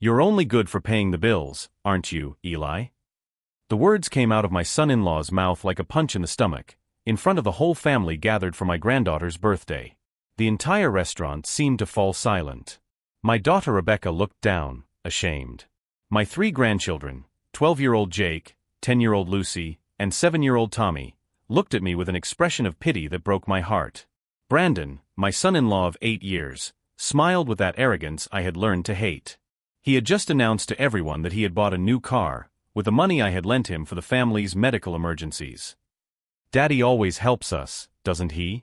You're only good for paying the bills, aren't you, Eli? The words came out of my son-in-law's mouth like a punch in the stomach, in front of the whole family gathered for my granddaughter's birthday. The entire restaurant seemed to fall silent. My daughter Rebecca looked down, ashamed. My 3 grandchildren, 12-year-old Jake, 10-year-old Lucy, and 7-year-old Tommy, looked at me with an expression of pity that broke my heart. Brandon, my son-in-law of 8 years, smiled with that arrogance I had learned to hate. He had just announced to everyone that he had bought a new car, with the money I had lent him for the family's medical emergencies. "Daddy always helps us, doesn't he?"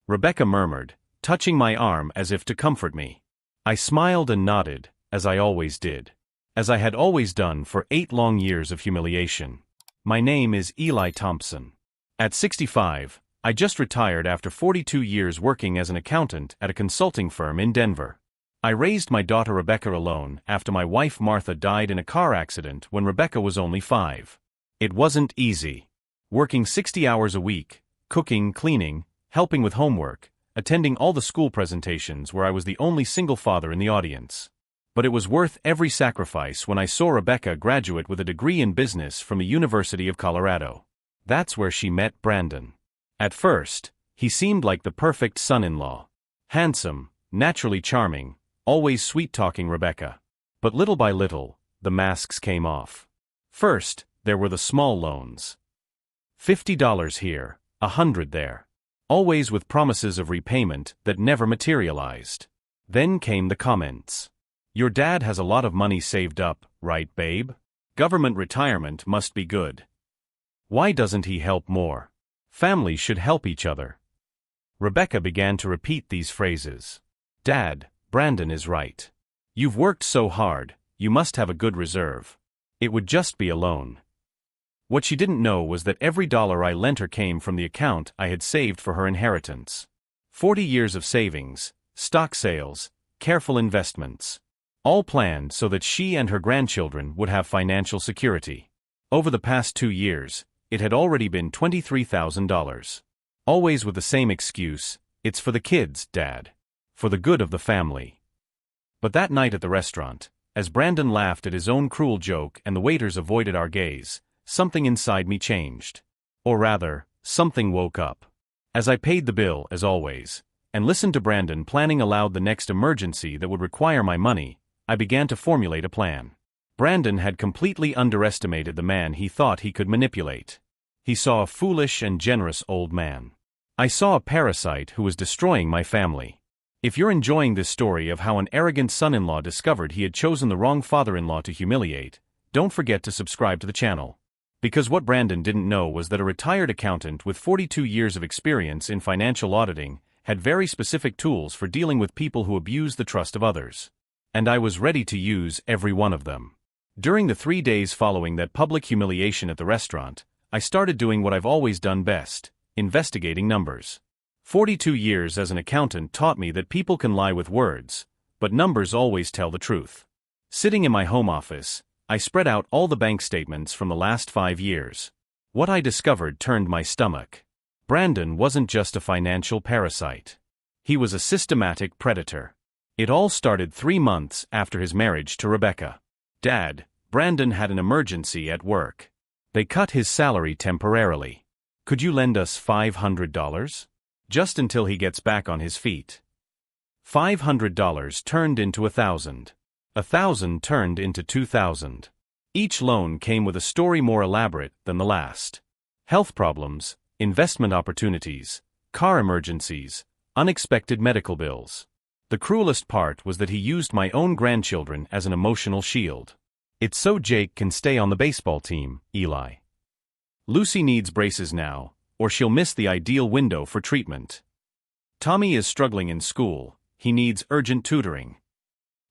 Rebecca murmured, touching my arm as if to comfort me. I smiled and nodded, as I always did. As I had always done for 8 long years of humiliation. My name is Eli Thompson. At 65, I just retired after 42 years working as an accountant at a consulting firm in Denver. I raised my daughter Rebecca alone after my wife Martha died in a car accident when Rebecca was only 5. It wasn't easy. Working 60 hours a week, cooking, cleaning, helping with homework, attending all the school presentations where I was the only single father in the audience. But it was worth every sacrifice when I saw Rebecca graduate with a degree in business from the University of Colorado. That's where she met Brandon. At first, he seemed like the perfect son-in-law. Handsome, naturally charming, always sweet-talking Rebecca. But little by little, the masks came off. First, there were the small loans. $50 here, $100 there. Always with promises of repayment that never materialized. Then came the comments. "Your dad has a lot of money saved up, right, babe? Government retirement must be good. Why doesn't he help more? Families should help each other." Rebecca began to repeat these phrases. "Dad, Brandon is right. You've worked so hard, you must have a good reserve. It would just be a loan." What she didn't know was that every dollar I lent her came from the account I had saved for her inheritance. 40 years of savings, stock sales, careful investments. All planned so that she and her grandchildren would have financial security. Over the past 2 years, it had already been $23,000. Always with the same excuse, "It's for the kids, Dad. For the good of the family." But that night at the restaurant, as Brandon laughed at his own cruel joke and the waiters avoided our gaze, something inside me changed. Or rather, something woke up. As I paid the bill, as always, and listened to Brandon planning aloud the next emergency that would require my money, I began to formulate a plan. Brandon had completely underestimated the man he thought he could manipulate. He saw a foolish and generous old man. I saw a parasite who was destroying my family. If you're enjoying this story of how an arrogant son-in-law discovered he had chosen the wrong father-in-law to humiliate, don't forget to subscribe to the channel. Because what Brandon didn't know was that a retired accountant with 42 years of experience in financial auditing had very specific tools for dealing with people who abuse the trust of others. And I was ready to use every one of them. During the 3 days following that public humiliation at the restaurant, I started doing what I've always done best, investigating numbers. 42 years as an accountant taught me that people can lie with words, but numbers always tell the truth. Sitting in my home office, I spread out all the bank statements from the last 5 years. What I discovered turned my stomach. Brandon wasn't just a financial parasite. He was a systematic predator. It all started 3 months after his marriage to Rebecca. "Dad, Brandon had an emergency at work. They cut his salary temporarily. Could you lend us $500? Just until he gets back on his feet." $500 turned into $1,000. $1,000 turned into $2,000. Each loan came with a story more elaborate than the last. Health problems, investment opportunities, car emergencies, unexpected medical bills. The cruelest part was that he used my own grandchildren as an emotional shield. "It's so Jake can stay on the baseball team, Eli. Lucy needs braces now, or she'll miss the ideal window for treatment. Tommy is struggling in school, he needs urgent tutoring."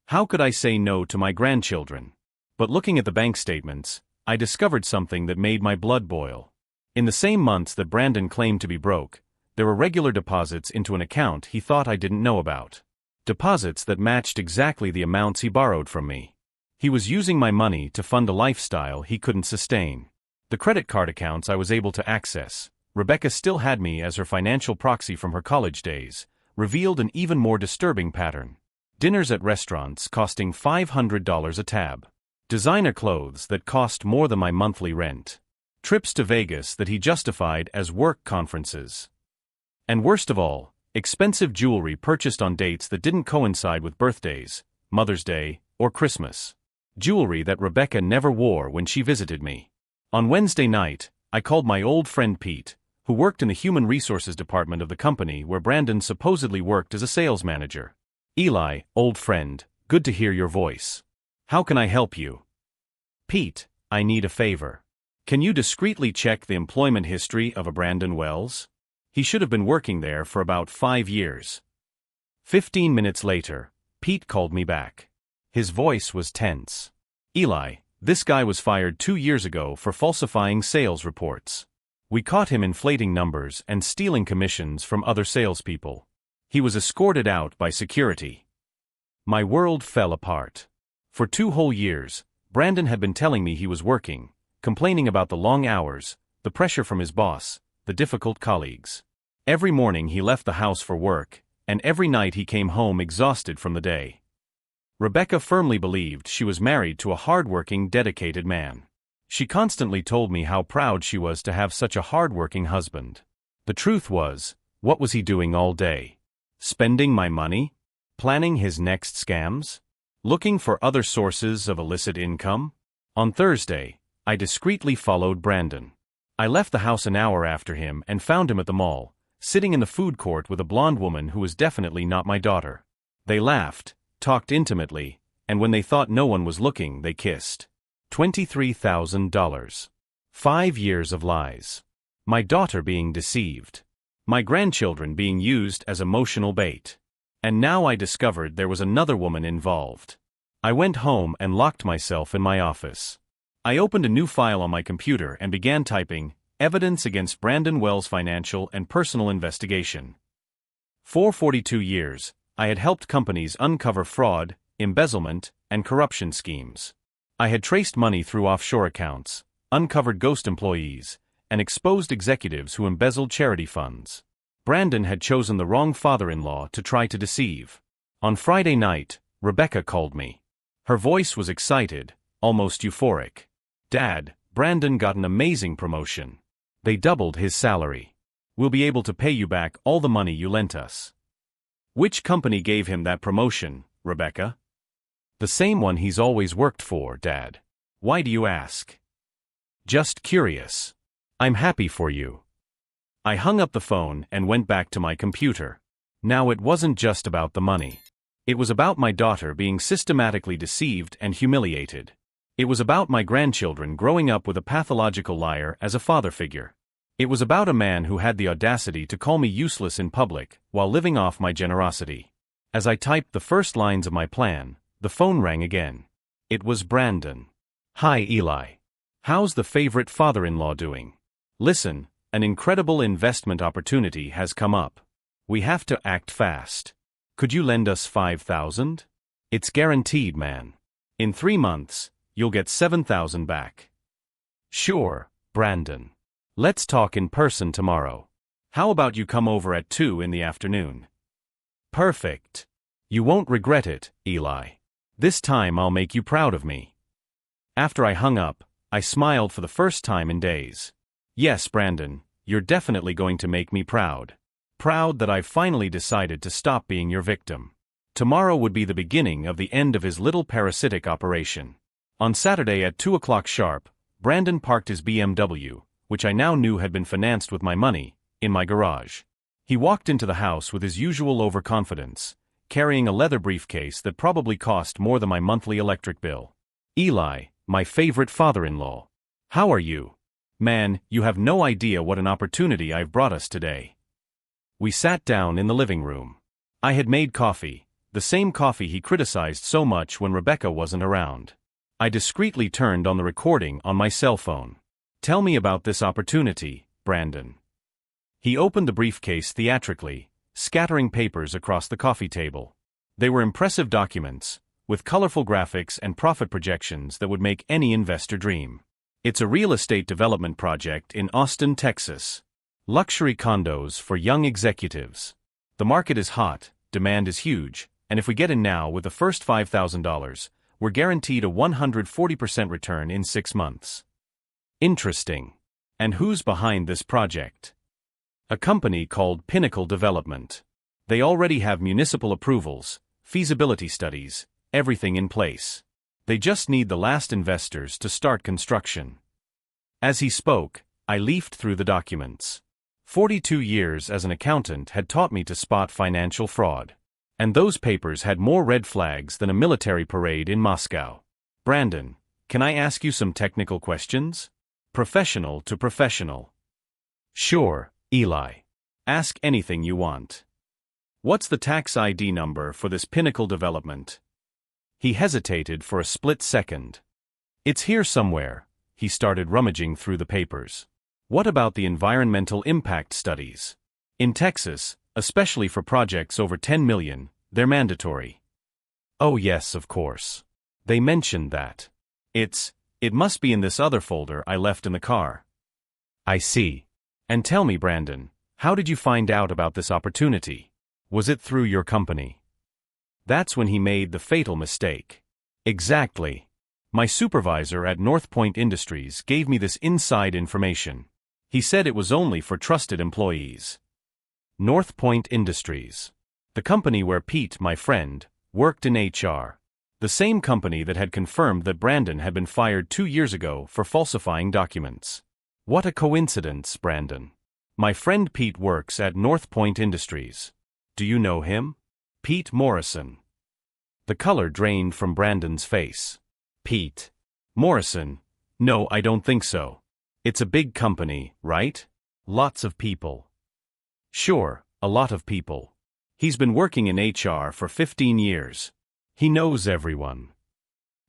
How could I say no to my grandchildren? But looking at the bank statements, I discovered something that made my blood boil. In the same months that Brandon claimed to be broke, there were regular deposits into an account he thought I didn't know about. Deposits that matched exactly the amounts he borrowed from me. He was using my money to fund a lifestyle he couldn't sustain. The credit card accounts I was able to access, Rebecca still had me as her financial proxy from her college days, revealed an even more disturbing pattern. Dinners at restaurants costing $500 a tab. Designer clothes that cost more than my monthly rent. Trips to Vegas that he justified as work conferences. And worst of all, expensive jewelry purchased on dates that didn't coincide with birthdays, Mother's Day, or Christmas. Jewelry that Rebecca never wore when she visited me. On Wednesday night, I called my old friend Pete, who worked in the human resources department of the company where Brandon supposedly worked as a sales manager. Eli, old friend, good to hear your voice. How can I help you? Pete, I need a favor. Can you discreetly check the employment history of a Brandon Wells? He should have been working there for about 5 years. 15 minutes later, Pete called me back. His voice was tense. Eli, this guy was fired 2 years ago for falsifying sales reports. We caught him inflating numbers and stealing commissions from other salespeople. He was escorted out by security. My world fell apart. For 2 whole years, Brandon had been telling me he was working, complaining about the long hours, the pressure from his boss, the difficult colleagues. Every morning he left the house for work, and every night he came home exhausted from the day. Rebecca firmly believed she was married to a hard-working, dedicated man. She constantly told me how proud she was to have such a hard-working husband. The truth was, what was he doing all day? Spending my money? Planning his next scams? Looking for other sources of illicit income? On Thursday, I discreetly followed Brandon. I left the house an hour after him and found him at the mall, sitting in the food court with a blonde woman who was definitely not my daughter. They laughed, talked intimately, and when they thought no one was looking, they kissed. $23,000. 5 years of lies. My daughter being deceived. My grandchildren being used as emotional bait. And now I discovered there was another woman involved. I went home and locked myself in my office. I opened a new file on my computer and began typing, Evidence against Brandon Wells Financial and Personal Investigation. For 42 years, I had helped companies uncover fraud, embezzlement, and corruption schemes. I had traced money through offshore accounts, uncovered ghost employees, and exposed executives who embezzled charity funds. Brandon had chosen the wrong father-in-law to try to deceive. On Friday night, Rebecca called me. Her voice was excited, almost euphoric. Dad, Brandon got an amazing promotion. They doubled his salary. We'll be able to pay you back all the money you lent us. Which company gave him that promotion, Rebecca? The same one he's always worked for, Dad. Why do you ask? Just curious. I'm happy for you. I hung up the phone and went back to my computer. Now it wasn't just about the money. It was about my daughter being systematically deceived and humiliated. It was about my grandchildren growing up with a pathological liar as a father figure. It was about a man who had the audacity to call me useless in public while living off my generosity. As I typed the first lines of my plan, the phone rang again. It was Brandon. Hi, Eli. How's the favorite father-in-law doing? Listen, an incredible investment opportunity has come up. We have to act fast. Could you lend us $5,000? It's guaranteed, man. In 3 months, you'll get $7,000 back. Sure, Brandon. Let's talk in person tomorrow. How about you come over at 2 in the afternoon? Perfect. You won't regret it, Eli. This time I'll make you proud of me. After I hung up, I smiled for the first time in days. Yes, Brandon, you're definitely going to make me proud. Proud that I've finally decided to stop being your victim. Tomorrow would be the beginning of the end of his little parasitic operation. On Saturday at 2 o'clock sharp, Brandon parked his BMW, which I now knew had been financed with my money, in my garage. He walked into the house with his usual overconfidence, carrying a leather briefcase that probably cost more than my monthly electric bill. Eli, my favorite father-in-law. How are you? Man, you have no idea what an opportunity I've brought us today. We sat down in the living room. I had made coffee, the same coffee he criticized so much when Rebecca wasn't around. I discreetly turned on the recording on my cell phone. Tell me about this opportunity, Brandon. He opened the briefcase theatrically, scattering papers across the coffee table. They were impressive documents, with colorful graphics and profit projections that would make any investor dream. It's a real estate development project in Austin, Texas. Luxury condos for young executives. The market is hot, demand is huge, and if we get in now with the first $5,000, we're guaranteed a 140% return in 6 months. Interesting. And who's behind this project? A company called Pinnacle Development. They already have municipal approvals, feasibility studies, everything in place. They just need the last investors to start construction. As he spoke, I leafed through the documents. 42 years as an accountant had taught me to spot financial fraud. And those papers had more red flags than a military parade in Moscow. Brandon, can I ask you some technical questions? Professional to professional. Sure, Eli. Ask anything you want. What's the tax ID number for this Pinnacle Development? He hesitated for a split second. It's here somewhere. He started rummaging through the papers. What about the environmental impact studies? In Texas, especially for projects over 10 million, they're mandatory. Oh yes, of course. They mentioned that. It must be in this other folder I left in the car. I see. And tell me, Brandon, how did you find out about this opportunity? Was it through your company? That's when he made the fatal mistake. Exactly. My supervisor at North Point Industries gave me this inside information. He said it was only for trusted employees. North Point Industries. The company where Pete, my friend, worked in HR. The same company that had confirmed that Brandon had been fired 2 years ago for falsifying documents. What a coincidence, Brandon. My friend Pete works at North Point Industries. Do you know him? Pete Morrison. The color drained from Brandon's face. Pete Morrison? No, I don't think so. It's a big company, right? Lots of people. Sure, a lot of people. He's been working in HR for 15 years. He knows everyone.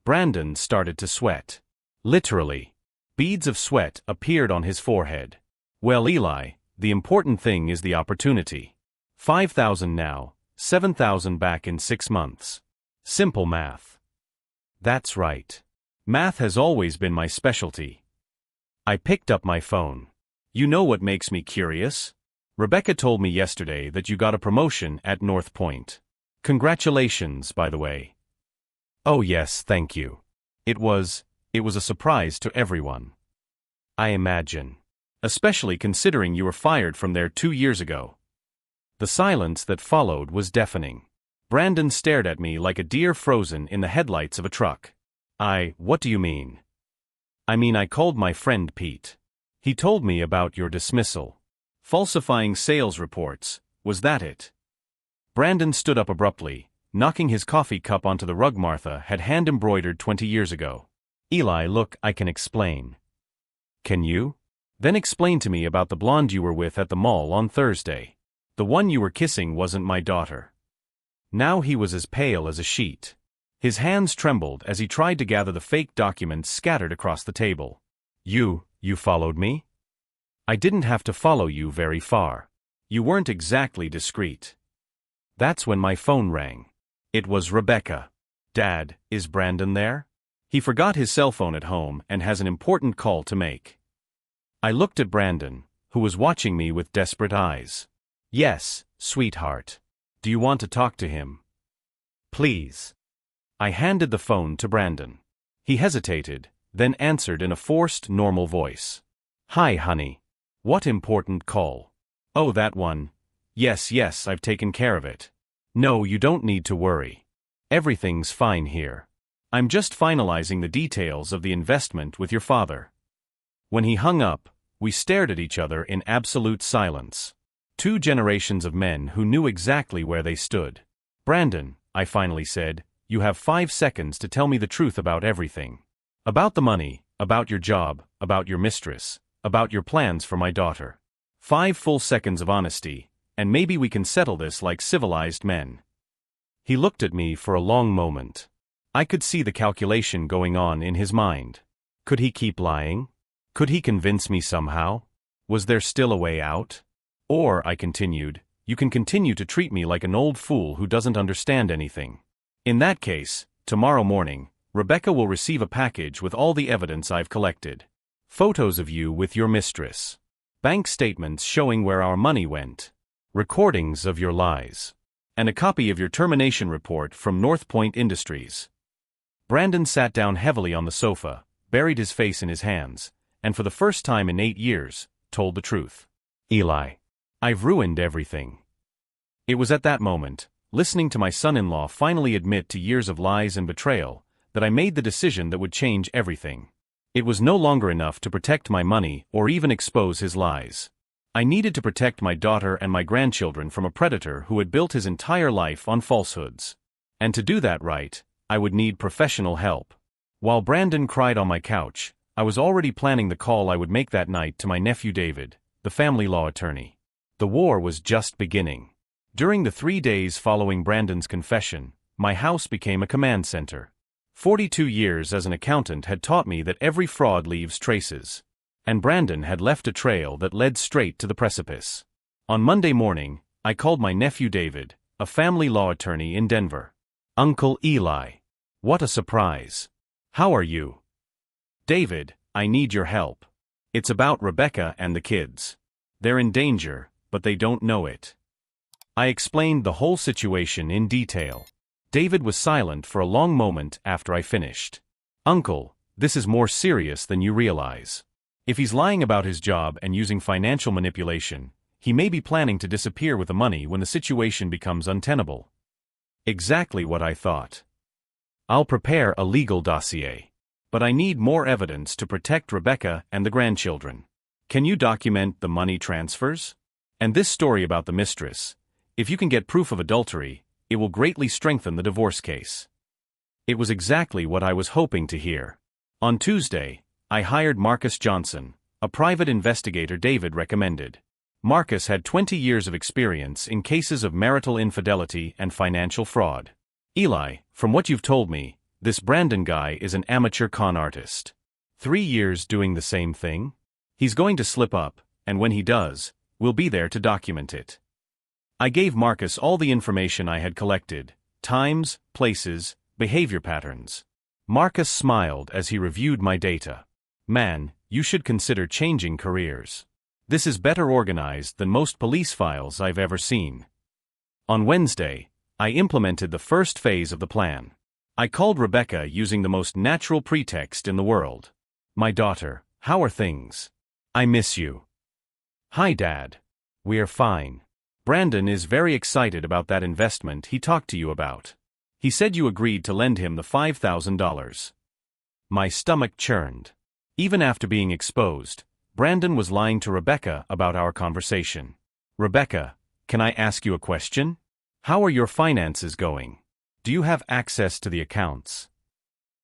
Brandon started to sweat. Literally. Beads of sweat appeared on his forehead. Well, Eli, the important thing is the opportunity. 5,000 now, 7,000 back in 6 months. Simple math. That's right. Math has always been my specialty. I picked up my phone. You know what makes me curious? Rebecca told me yesterday that you got a promotion at North Point. Congratulations, by the way. Oh yes, thank you. It was a surprise to everyone. I imagine. Especially considering you were fired from there 2 years ago. The silence that followed was deafening. Brandon stared at me like a deer frozen in the headlights of a truck. What do you mean? I mean, I called my friend Pete. He told me about your dismissal. Falsifying sales reports, was that it? Brandon stood up abruptly, knocking his coffee cup onto the rug Martha had hand-embroidered 20 years ago. Eli, look, I can explain. Can you? Then explain to me about the blonde you were with at the mall on Thursday. The one you were kissing wasn't my daughter. Now he was as pale as a sheet. His hands trembled as he tried to gather the fake documents scattered across the table. You followed me? I didn't have to follow you very far. You weren't exactly discreet. That's when my phone rang. It was Rebecca. Dad, is Brandon there? He forgot his cell phone at home and has an important call to make. I looked at Brandon, who was watching me with desperate eyes. Yes, sweetheart. Do you want to talk to him? Please. I handed the phone to Brandon. He hesitated, then answered in a forced, normal voice. Hi, honey. What important call? Oh, that one. Yes, I've taken care of it. No, you don't need to worry. Everything's fine here. I'm just finalizing the details of the investment with your father. When he hung up, we stared at each other in absolute silence. 2 generations of men who knew exactly where they stood. Brandon, I finally said, you have 5 seconds to tell me the truth about everything. About the money, about your job, about your mistress, about your plans for my daughter. 5 full seconds of honesty, and maybe we can settle this like civilized men. He looked at me for a long moment. I could see the calculation going on in his mind. Could he keep lying? Could he convince me somehow? Was there still a way out? Or, I continued, you can continue to treat me like an old fool who doesn't understand anything. In that case, tomorrow morning, Rebecca will receive a package with all the evidence I've collected. Photos of you with your mistress. Bank statements showing where our money went. Recordings of your lies. And a copy of your termination report from North Point Industries. Brandon sat down heavily on the sofa, buried his face in his hands, and for the first time in 8 years, told the truth. Eli, I've ruined everything. It was at that moment, listening to my son-in-law finally admit to years of lies and betrayal, that I made the decision that would change everything. It was no longer enough to protect my money or even expose his lies. I needed to protect my daughter and my grandchildren from a predator who had built his entire life on falsehoods. And to do that right, I would need professional help. While Brandon cried on my couch, I was already planning the call I would make that night to my nephew David, the family law attorney. The war was just beginning. During the 3 days following Brandon's confession, my house became a command center. 42 years as an accountant had taught me that every fraud leaves traces. And Brandon had left a trail that led straight to the precipice. On Monday morning, I called my nephew David, a family law attorney in Denver. Uncle Eli. What a surprise. How are you? David, I need your help. It's about Rebecca and the kids. They're in danger, but they don't know it. I explained the whole situation in detail. David was silent for a long moment after I finished. Uncle, this is more serious than you realize. If he's lying about his job and using financial manipulation, he may be planning to disappear with the money when the situation becomes untenable. Exactly what I thought. I'll prepare a legal dossier. But I need more evidence to protect Rebecca and the grandchildren. Can you document the money transfers? And this story about the mistress. If you can get proof of adultery, it will greatly strengthen the divorce case. It was exactly what I was hoping to hear. On Tuesday, I hired Marcus Johnson, a private investigator David recommended. Marcus had 20 years of experience in cases of marital infidelity and financial fraud. Eli, from what you've told me, this Brandon guy is an amateur con artist. 3 years doing the same thing? He's going to slip up, and when he does, we'll be there to document it. I gave Marcus all the information I had collected: times, places, behavior patterns. Marcus smiled as he reviewed my data. Man, you should consider changing careers. This is better organized than most police files I've ever seen. On Wednesday, I implemented the first phase of the plan. I called Rebecca using the most natural pretext in the world. My daughter, how are things? I miss you. Hi, Dad. We're fine. Brandon is very excited about that investment he talked to you about. He said you agreed to lend him the $5,000. My stomach churned. Even after being exposed, Brandon was lying to Rebecca about our conversation. Rebecca, can I ask you a question? How are your finances going? Do you have access to the accounts?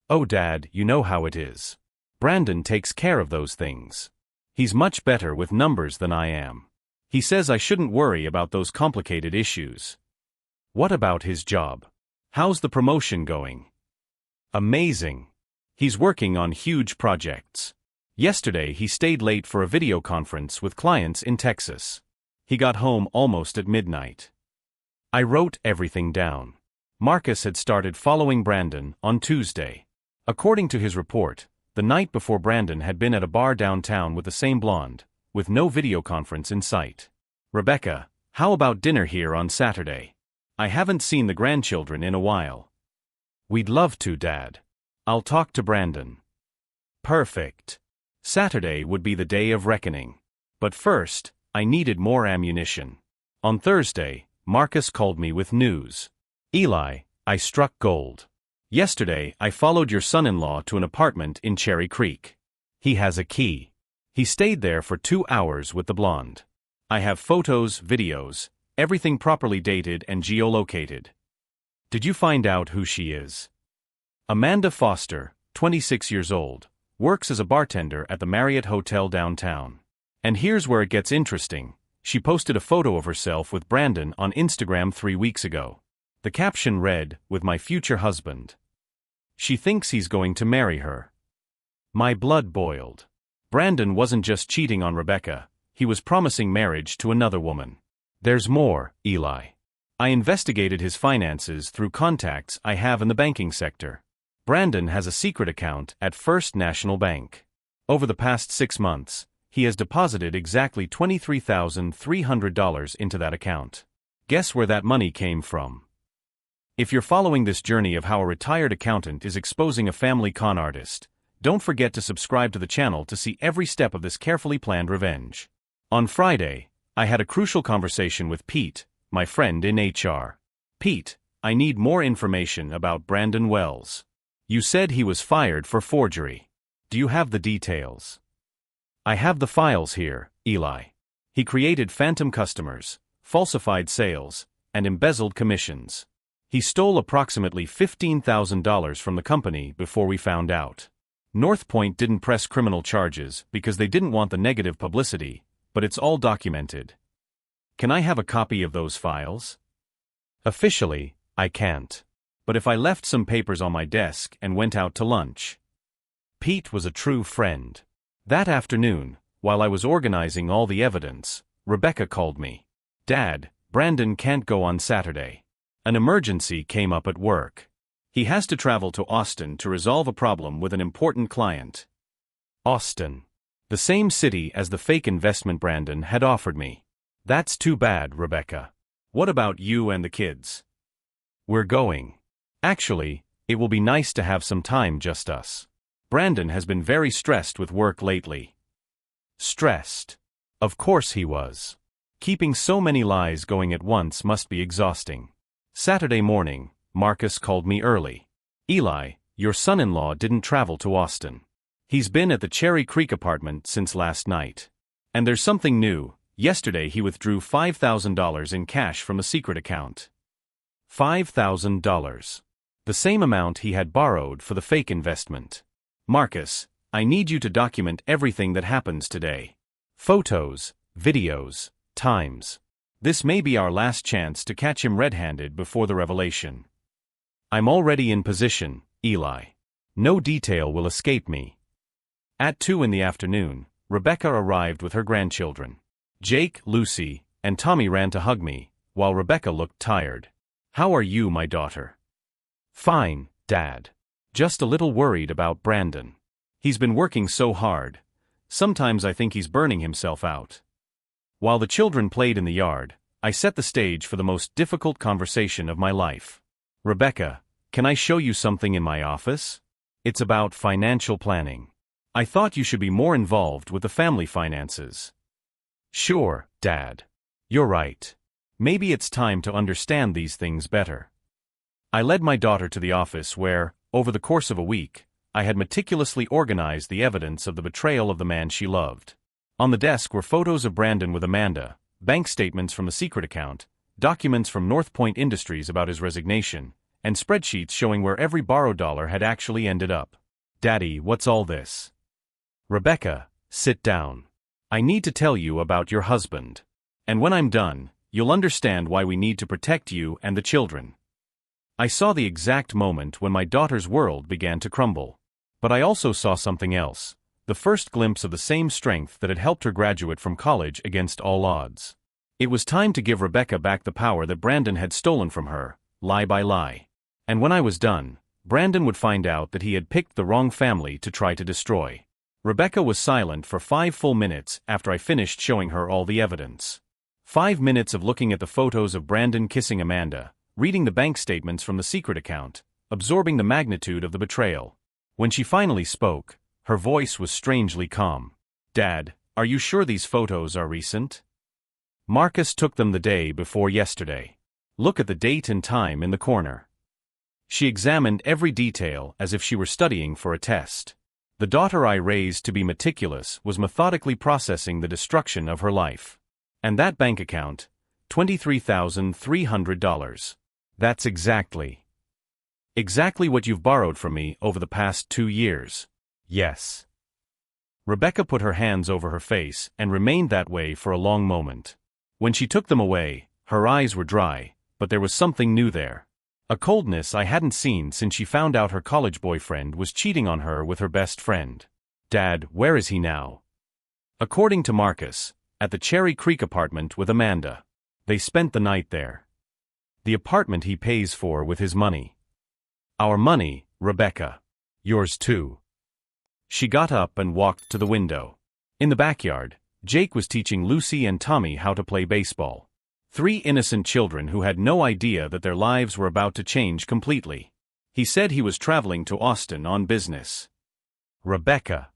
Oh, Dad, you know how it is. Brandon takes care of those things. He's much better with numbers than I am. He says I shouldn't worry about those complicated issues. What about his job? How's the promotion going? Amazing. He's working on huge projects. Yesterday he stayed late for a video conference with clients in Texas. He got home almost at midnight. I wrote everything down. Marcus had started following Brandon on Tuesday. According to his report, the night before Brandon had been at a bar downtown with the same blonde, with no video conference in sight. Rebecca, how about dinner here on Saturday? I haven't seen the grandchildren in a while. We'd love to, Dad. I'll talk to Brandon. Perfect. Saturday would be the day of reckoning. But first, I needed more ammunition. On Thursday, Marcus called me with news. Eli, I struck gold. Yesterday, I followed your son-in-law to an apartment in Cherry Creek. He has a key. He stayed there for 2 hours with the blonde. I have photos, videos, everything properly dated and geolocated. Did you find out who she is? Amanda Foster, 26 years old, works as a bartender at the Marriott Hotel downtown. And here's where it gets interesting. She posted a photo of herself with Brandon on Instagram 3 weeks ago. The caption read, "With my future husband." She thinks he's going to marry her. My blood boiled. Brandon wasn't just cheating on Rebecca, he was promising marriage to another woman. There's more, Eli. I investigated his finances through contacts I have in the banking sector. Brandon has a secret account at First National Bank. Over the past 6 months, he has deposited exactly $23,300 into that account. Guess where that money came from? If you're following this journey of how a retired accountant is exposing a family con artist, don't forget to subscribe to the channel to see every step of this carefully planned revenge. On Friday, I had a crucial conversation with Pete, my friend in HR. Pete, I need more information about Brandon Wells. You said he was fired for forgery. Do you have the details? I have the files here, Eli. He created phantom customers, falsified sales, and embezzled commissions. He stole approximately $15,000 from the company before we found out. Northpoint didn't press criminal charges because they didn't want the negative publicity, but it's all documented. Can I have a copy of those files? Officially, I can't. But if I left some papers on my desk and went out to lunch. Pete was a true friend. That afternoon, while I was organizing all the evidence, Rebecca called me. Dad, Brandon can't go on Saturday. An emergency came up at work. He has to travel to Austin to resolve a problem with an important client. Austin. The same city as the fake investment Brandon had offered me. That's too bad, Rebecca. What about you and the kids? We're going. Actually, it will be nice to have some time just us. Brandon has been very stressed with work lately. Stressed? Of course he was. Keeping so many lies going at once must be exhausting. Saturday morning, Marcus called me early. Eli, your son-in-law didn't travel to Austin. He's been at the Cherry Creek apartment since last night. And there's something new. Yesterday he withdrew $5,000 in cash from a secret account. $5,000. The same amount he had borrowed for the fake investment. Marcus, I need you to document everything that happens today. Photos, videos, times. This may be our last chance to catch him red-handed before the revelation. I'm already in position, Eli. No detail will escape me. At 2 in the afternoon, Rebecca arrived with her grandchildren. Jake, Lucy, and Tommy ran to hug me, while Rebecca looked tired. How are you, my daughter? Fine, Dad. Just a little worried about Brandon. He's been working so hard. Sometimes I think he's burning himself out. While the children played in the yard, I set the stage for the most difficult conversation of my life. Rebecca, can I show you something in my office? It's about financial planning. I thought you should be more involved with the family finances. Sure, Dad. You're right. Maybe it's time to understand these things better. I led my daughter to the office where, over the course of a week, I had meticulously organized the evidence of the betrayal of the man she loved. On the desk were photos of Brandon with Amanda, bank statements from a secret account, documents from Northpoint Industries about his resignation, and spreadsheets showing where every borrowed dollar had actually ended up. Daddy, what's all this? Rebecca, sit down. I need to tell you about your husband. And when I'm done, you'll understand why we need to protect you and the children. I saw the exact moment when my daughter's world began to crumble. But I also saw something else, the first glimpse of the same strength that had helped her graduate from college against all odds. It was time to give Rebecca back the power that Brandon had stolen from her, lie by lie. And when I was done, Brandon would find out that he had picked the wrong family to try to destroy. Rebecca was silent for 5 full minutes after I finished showing her all the evidence. 5 minutes of looking at the photos of Brandon kissing Amanda, reading the bank statements from the secret account, absorbing the magnitude of the betrayal. When she finally spoke, her voice was strangely calm. Dad, are you sure these photos are recent? Marcus took them the day before yesterday. Look at the date and time in the corner. She examined every detail as if she were studying for a test. The daughter I raised to be meticulous was methodically processing the destruction of her life. And that bank account, $23,300. That's exactly what you've borrowed from me over the past 2 years. Yes. Rebecca put her hands over her face and remained that way for a long moment. When she took them away, her eyes were dry, but there was something new there. A coldness I hadn't seen since she found out her college boyfriend was cheating on her with her best friend. Dad, where is he now? According to Marcus, at the Cherry Creek apartment with Amanda. They spent the night there. The apartment he pays for with his money. Our money, Rebecca. Yours too. She got up and walked to the window. In the backyard, Jake was teaching Lucy and Tommy how to play baseball. 3 innocent children who had no idea that their lives were about to change completely. He said he was traveling to Austin on business. Rebecca.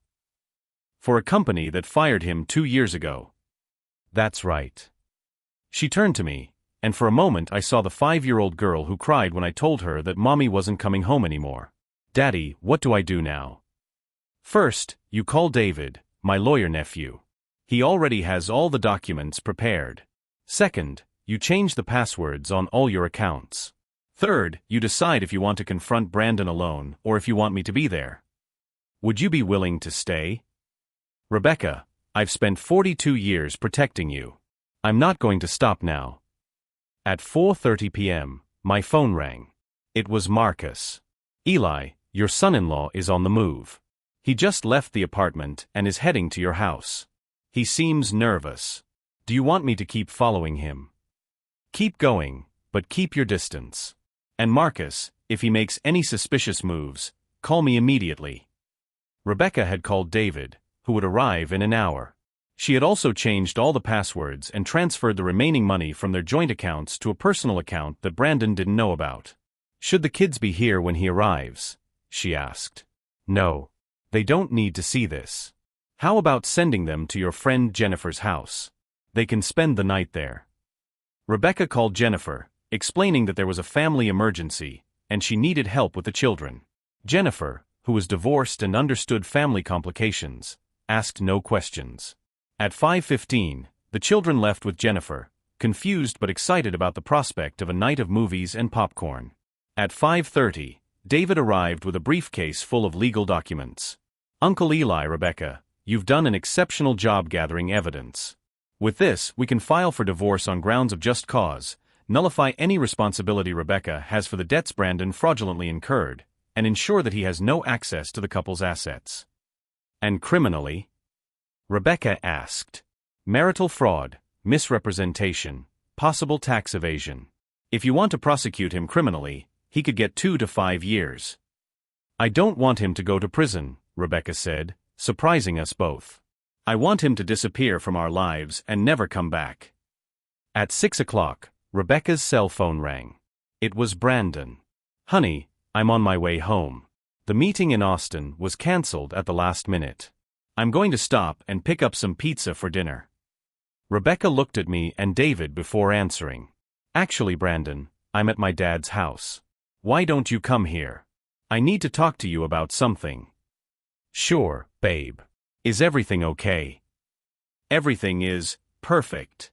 For a company that fired him 2 years ago. That's right. She turned to me, and for a moment I saw the 5-year-old girl who cried when I told her that Mommy wasn't coming home anymore. Daddy, what do I do now? First, you call David, my lawyer nephew. He already has all the documents prepared. Second, you change the passwords on all your accounts. Third, you decide if you want to confront Brandon alone or if you want me to be there. Would you be willing to stay? Rebecca, I've spent 42 years protecting you. I'm not going to stop now. At 4:30 p.m., my phone rang. It was Marcus. Eli, your son-in-law is on the move. He just left the apartment and is heading to your house. He seems nervous. Do you want me to keep following him? Keep going, but keep your distance. And Marcus, if he makes any suspicious moves, call me immediately. Rebecca had called David, who would arrive in an hour. She had also changed all the passwords and transferred the remaining money from their joint accounts to a personal account that Brandon didn't know about. Should the kids be here when he arrives? She asked. No. They don't need to see this. How about sending them to your friend Jennifer's house? They can spend the night there. Rebecca called Jennifer, explaining that there was a family emergency, and she needed help with the children. Jennifer, who was divorced and understood family complications, asked no questions. At 5:15, the children left with Jennifer, confused but excited about the prospect of a night of movies and popcorn. At 5:30, David arrived with a briefcase full of legal documents. Uncle Eli, Rebecca, you've done an exceptional job gathering evidence. With this, we can file for divorce on grounds of just cause, nullify any responsibility Rebecca has for the debts Brandon fraudulently incurred, and ensure that he has no access to the couple's assets. And criminally? Rebecca asked. Marital fraud, misrepresentation, possible tax evasion. If you want to prosecute him criminally, he could get 2 to 5 years. I don't want him to go to prison, Rebecca said, surprising us both. I want him to disappear from our lives and never come back. At 6 o'clock, Rebecca's cell phone rang. It was Brandon. Honey, I'm on my way home. The meeting in Austin was canceled at the last minute. I'm going to stop and pick up some pizza for dinner. Rebecca looked at me and David before answering. Actually, Brandon, I'm at my dad's house. Why don't you come here? I need to talk to you about something. Sure, babe. Is everything okay? Everything is perfect.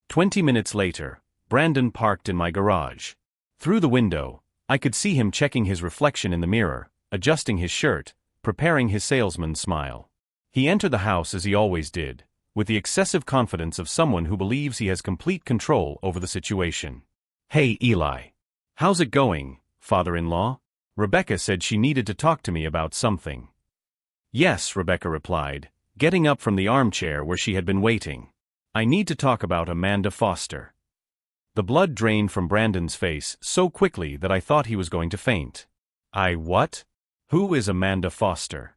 20 minutes later, Brandon parked in my garage. Through the window, I could see him checking his reflection in the mirror, adjusting his shirt, preparing his salesman's smile. He entered the house as he always did, with the excessive confidence of someone who believes he has complete control over the situation. Hey, Eli. How's it going, father-in-law? Rebecca said she needed to talk to me about something. Yes, Rebecca replied, getting up from the armchair where she had been waiting. I need to talk about Amanda Foster. The blood drained from Brandon's face so quickly that I thought he was going to faint. What? Who is Amanda Foster?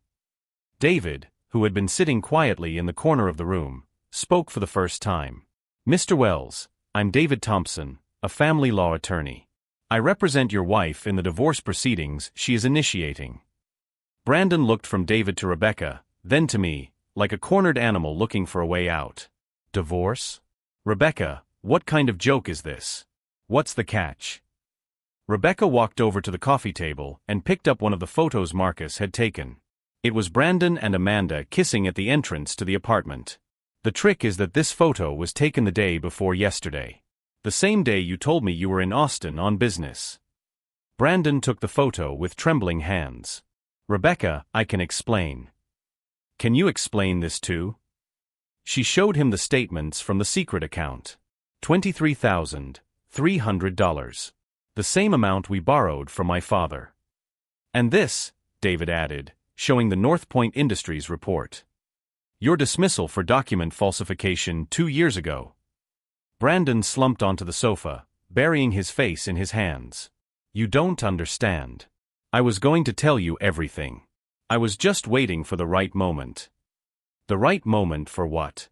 David, who had been sitting quietly in the corner of the room, spoke for the first time. Mr. Wells, I'm David Thompson, a family law attorney. I represent your wife in the divorce proceedings she is initiating. Brandon looked from David to Rebecca, then to me, like a cornered animal looking for a way out. Divorce? Rebecca, what kind of joke is this? What's the catch? Rebecca walked over to the coffee table and picked up one of the photos Marcus had taken. It was Brandon and Amanda kissing at the entrance to the apartment. The trick is that this photo was taken the day before yesterday. The same day you told me you were in Austin on business. Brandon took the photo with trembling hands. Rebecca, I can explain. Can you explain this too? She showed him the statements from the secret account. $23,300. The same amount we borrowed from my father. And this, David added, showing the North Point Industries report. Your dismissal for document falsification 2 years ago. Brandon slumped onto the sofa, burying his face in his hands. You don't understand. I was going to tell you everything. I was just waiting for the right moment. The right moment for what?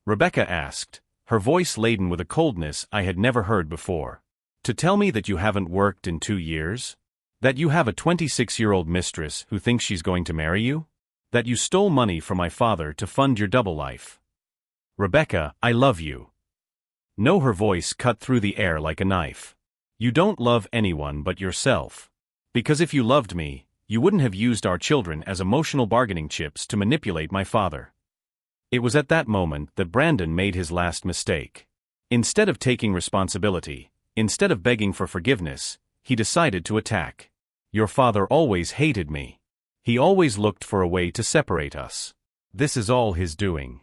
Rebecca asked, her voice laden with a coldness I had never heard before. To tell me that you haven't worked in 2 years? That you have a 26-year-old mistress who thinks she's going to marry you? That you stole money from my father to fund your double life? Rebecca, I love you. No, her voice cut through the air like a knife. You don't love anyone but yourself. Because if you loved me, you wouldn't have used our children as emotional bargaining chips to manipulate my father. It was at that moment that Brandon made his last mistake. Instead of taking responsibility, instead of begging for forgiveness, he decided to attack. Your father always hated me. He always looked for a way to separate us. This is all his doing.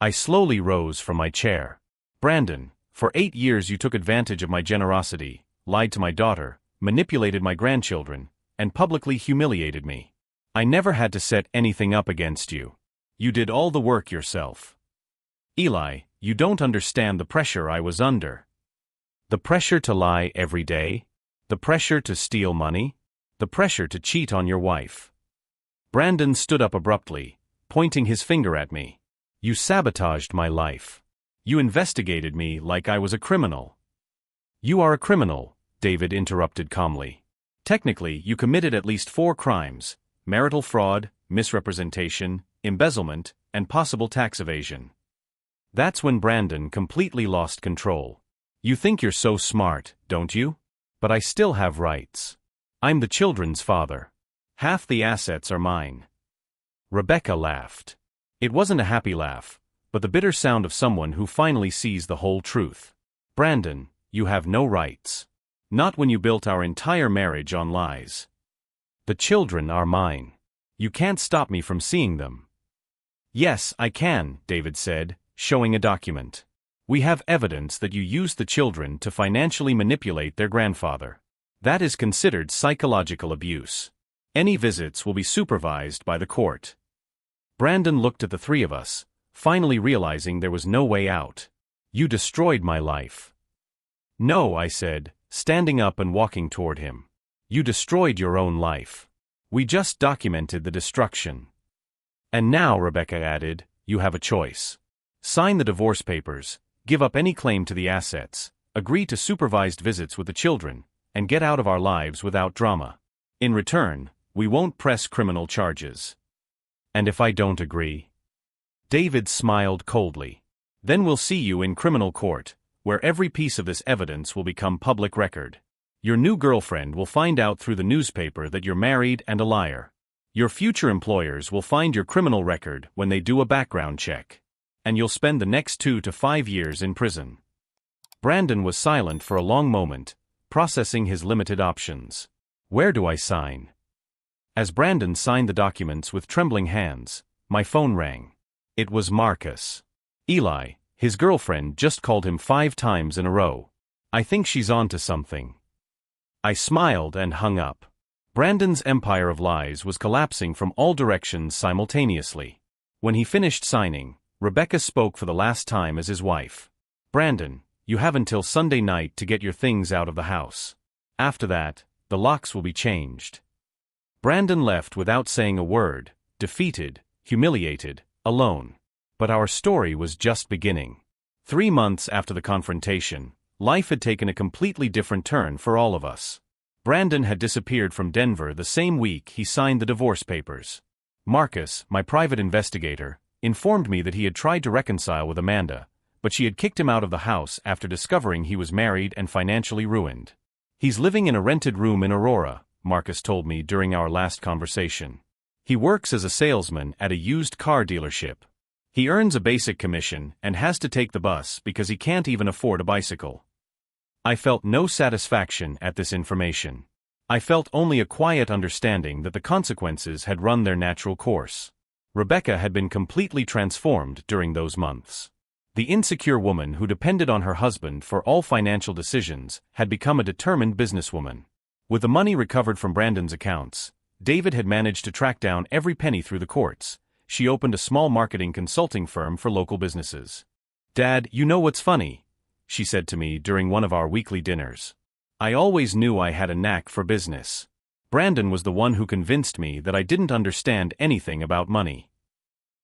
I slowly rose from my chair. Brandon, for 8 years you took advantage of my generosity, lied to my daughter, manipulated my grandchildren, and publicly humiliated me. I never had to set anything up against you. You did all the work yourself. Eli, you don't understand the pressure I was under. The pressure to lie every day? The pressure to steal money? The pressure to cheat on your wife? Brandon stood up abruptly, pointing his finger at me. You sabotaged my life. You investigated me like I was a criminal. You are a criminal, David interrupted calmly. Technically, you committed at least 4 crimes: marital fraud, misrepresentation, embezzlement, and possible tax evasion. That's when Brandon completely lost control. You think you're so smart, don't you? But I still have rights. I'm the children's father. Half the assets are mine. Rebecca laughed. It wasn't a happy laugh, but the bitter sound of someone who finally sees the whole truth. Brandon, you have no rights. Not when you built our entire marriage on lies. The children are mine. You can't stop me from seeing them. Yes, I can, David said, showing a document. We have evidence that you used the children to financially manipulate their grandfather. That is considered psychological abuse. Any visits will be supervised by the court. Brandon looked at the 3 of us, finally realizing there was no way out. You destroyed my life. No, I said, standing up and walking toward him. You destroyed your own life. We just documented the destruction. And now, Rebecca added, you have a choice. Sign the divorce papers, give up any claim to the assets, agree to supervised visits with the children, and get out of our lives without drama. In return, we won't press criminal charges. And if I don't agree? David smiled coldly. Then we'll see you in criminal court, where every piece of this evidence will become public record. Your new girlfriend will find out through the newspaper that you're married and a liar. Your future employers will find your criminal record when they do a background check. And you'll spend the next 2 to 5 years in prison. Brandon was silent for a long moment, processing his limited options. Where do I sign? As Brandon signed the documents with trembling hands, my phone rang. It was Marcus. Eli, his girlfriend, just called him 5 times in a row. I think she's on to something. I smiled and hung up. Brandon's empire of lies was collapsing from all directions simultaneously. When he finished signing, Rebecca spoke for the last time as his wife. Brandon, you have until Sunday night to get your things out of the house. After that, the locks will be changed. Brandon left without saying a word, defeated, humiliated, alone. But our story was just beginning. 3 months after the confrontation, life had taken a completely different turn for all of us. Brandon had disappeared from Denver the same week he signed the divorce papers. Marcus, my private investigator, informed me that he had tried to reconcile with Amanda, but she had kicked him out of the house after discovering he was married and financially ruined. He's living in a rented room in Aurora, Marcus told me during our last conversation. He works as a salesman at a used car dealership. He earns a basic commission and has to take the bus because he can't even afford a bicycle. I felt no satisfaction at this information. I felt only a quiet understanding that the consequences had run their natural course. Rebecca had been completely transformed during those months. The insecure woman who depended on her husband for all financial decisions had become a determined businesswoman. With the money recovered from Brandon's accounts, David had managed to track down every penny through the courts. She opened a small marketing consulting firm for local businesses. Dad, you know what's funny? She said to me during one of our weekly dinners. I always knew I had a knack for business. Brandon was the one who convinced me that I didn't understand anything about money.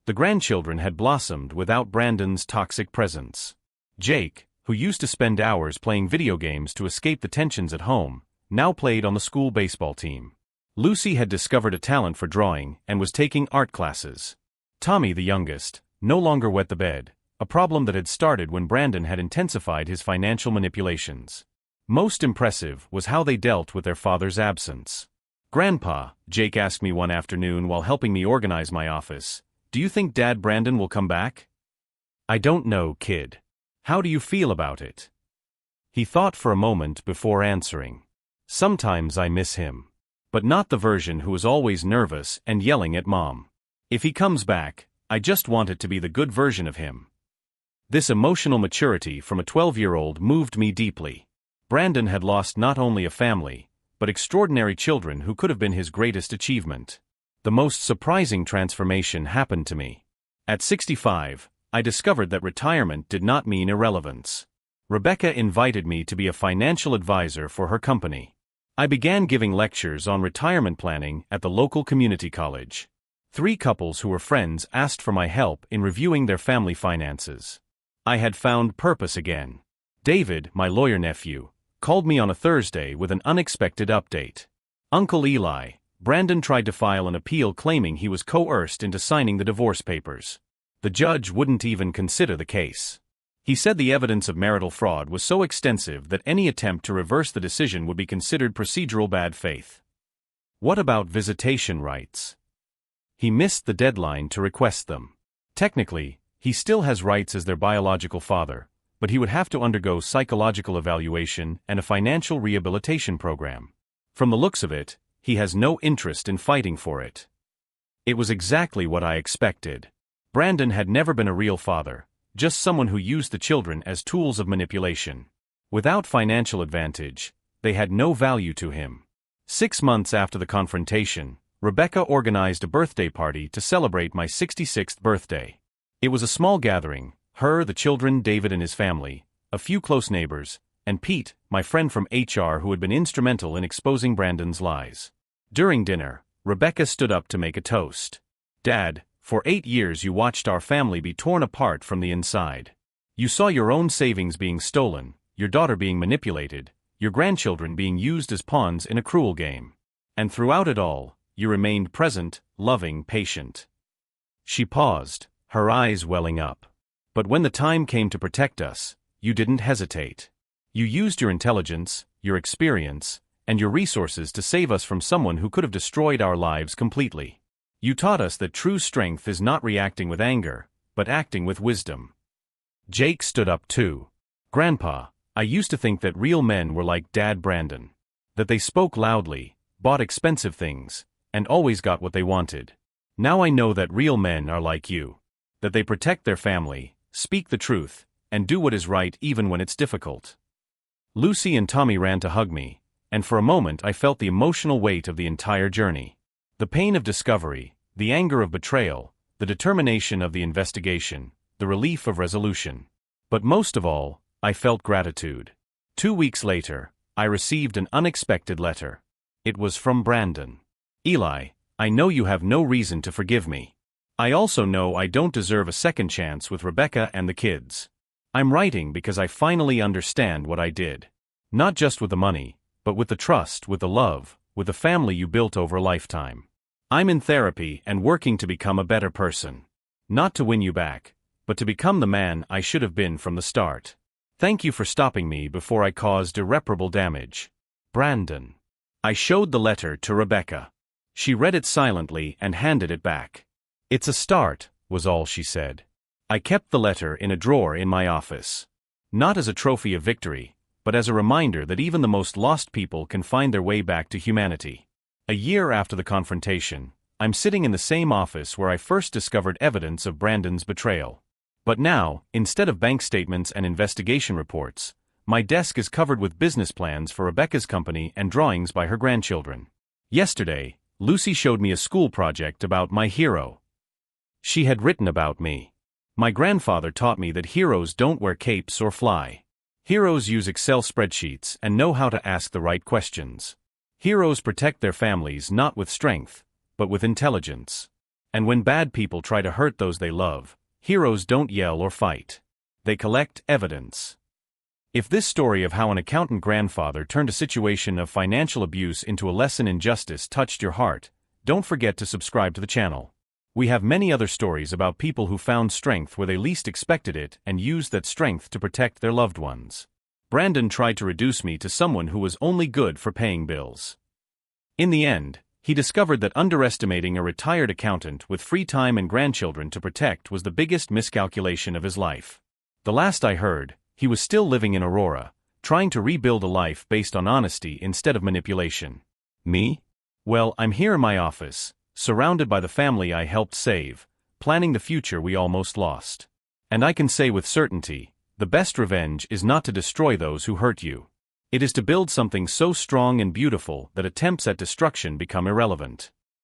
The grandchildren had blossomed without Brandon's toxic presence. Jake, who used to spend hours playing video games to escape the tensions at home, now played on the school baseball team. Lucy had discovered a talent for drawing and was taking art classes. Tommy, the youngest, no longer wet the bed, a problem that had started when Brandon had intensified his financial manipulations. Most impressive was how they dealt with their father's absence. "Grandpa," Jake asked me one afternoon while helping me organize my office, "do you think Dad Brandon will come back?" "I don't know, kid. How do you feel about it?" He thought for a moment before answering. "Sometimes I miss him. But not the version who is always nervous and yelling at Mom. If he comes back, I just want it to be the good version of him." This emotional maturity from a 12-year-old moved me deeply. Brandon had lost not only a family, but extraordinary children who could have been his greatest achievement. The most surprising transformation happened to me. At 65, I discovered that retirement did not mean irrelevance. Rebecca invited me to be a financial advisor for her company. I began giving lectures on retirement planning at the local community college. 3 couples who were friends asked for my help in reviewing their family finances. I had found purpose again. David, my lawyer nephew, called me on a Thursday with an unexpected update. "Uncle Eli, Brandon tried to file an appeal claiming he was coerced into signing the divorce papers. The judge wouldn't even consider the case. He said the evidence of marital fraud was so extensive that any attempt to reverse the decision would be considered procedural bad faith." What about visitation rights? He missed the deadline to request them. Technically, he still has rights as their biological father, but he would have to undergo psychological evaluation and a financial rehabilitation program. From the looks of it, he has no interest in fighting for it. It was exactly what I expected. Brandon had never been a real father, just someone who used the children as tools of manipulation. Without financial advantage, they had no value to him. 6 months after the confrontation, Rebecca organized a birthday party to celebrate my 66th birthday. It was a small gathering: her, the children, David and his family, a few close neighbors, and Pete, my friend from HR who had been instrumental in exposing Brandon's lies. During dinner, Rebecca stood up to make a toast. "Dad, for 8 years you watched our family be torn apart from the inside. You saw your own savings being stolen, your daughter being manipulated, your grandchildren being used as pawns in a cruel game. And throughout it all, you remained present, loving, patient." She paused, her eyes welling up. "But when the time came to protect us, you didn't hesitate. You used your intelligence, your experience, and your resources to save us from someone who could have destroyed our lives completely. You taught us that true strength is not reacting with anger, but acting with wisdom." Jake stood up too. "Grandpa, I used to think that real men were like Dad Brandon. That they spoke loudly, bought expensive things, and always got what they wanted. Now I know that real men are like you. That they protect their family, speak the truth, and do what is right even when it's difficult." Lucy and Tommy ran to hug me, and for a moment I felt the emotional weight of the entire journey. The pain of discovery, the anger of betrayal, the determination of the investigation, the relief of resolution. But most of all, I felt gratitude. 2 weeks later, I received an unexpected letter. It was from Brandon. "Eli, I know you have no reason to forgive me. I also know I don't deserve a second chance with Rebecca and the kids. I'm writing because I finally understand what I did. Not just with the money, but with the trust, with the love, with the family you built over a lifetime. I'm in therapy and working to become a better person. Not to win you back, but to become the man I should have been from the start. Thank you for stopping me before I caused irreparable damage. Brandon." I showed the letter to Rebecca. She read it silently and handed it back. "It's a start," was all she said. I kept the letter in a drawer in my office. Not as a trophy of victory, but as a reminder that even the most lost people can find their way back to humanity. A year after the confrontation, I'm sitting in the same office where I first discovered evidence of Brandon's betrayal. But now, instead of bank statements and investigation reports, my desk is covered with business plans for Rebecca's company and drawings by her grandchildren. Yesterday, Lucy showed me a school project about my hero. She had written about me. "My grandfather taught me that heroes don't wear capes or fly. Heroes use Excel spreadsheets and know how to ask the right questions. Heroes protect their families not with strength, but with intelligence. And when bad people try to hurt those they love, heroes don't yell or fight. They collect evidence. If this story of how an accountant grandfather turned a situation of financial abuse into a lesson in justice touched your heart, don't forget to subscribe to the channel. We have many other stories about people who found strength where they least expected it and used that strength to protect their loved ones. Brandon tried to reduce me to someone who was only good for paying bills. In the end, he discovered that underestimating a retired accountant with free time and grandchildren to protect was the biggest miscalculation of his life. The last I heard, he was still living in Aurora, trying to rebuild a life based on honesty instead of manipulation. Me? Well, I'm here in my office, surrounded by the family I helped save, planning the future we almost lost. And I can say with certainty, the best revenge is not to destroy those who hurt you. It is to build something so strong and beautiful that attempts at destruction become irrelevant.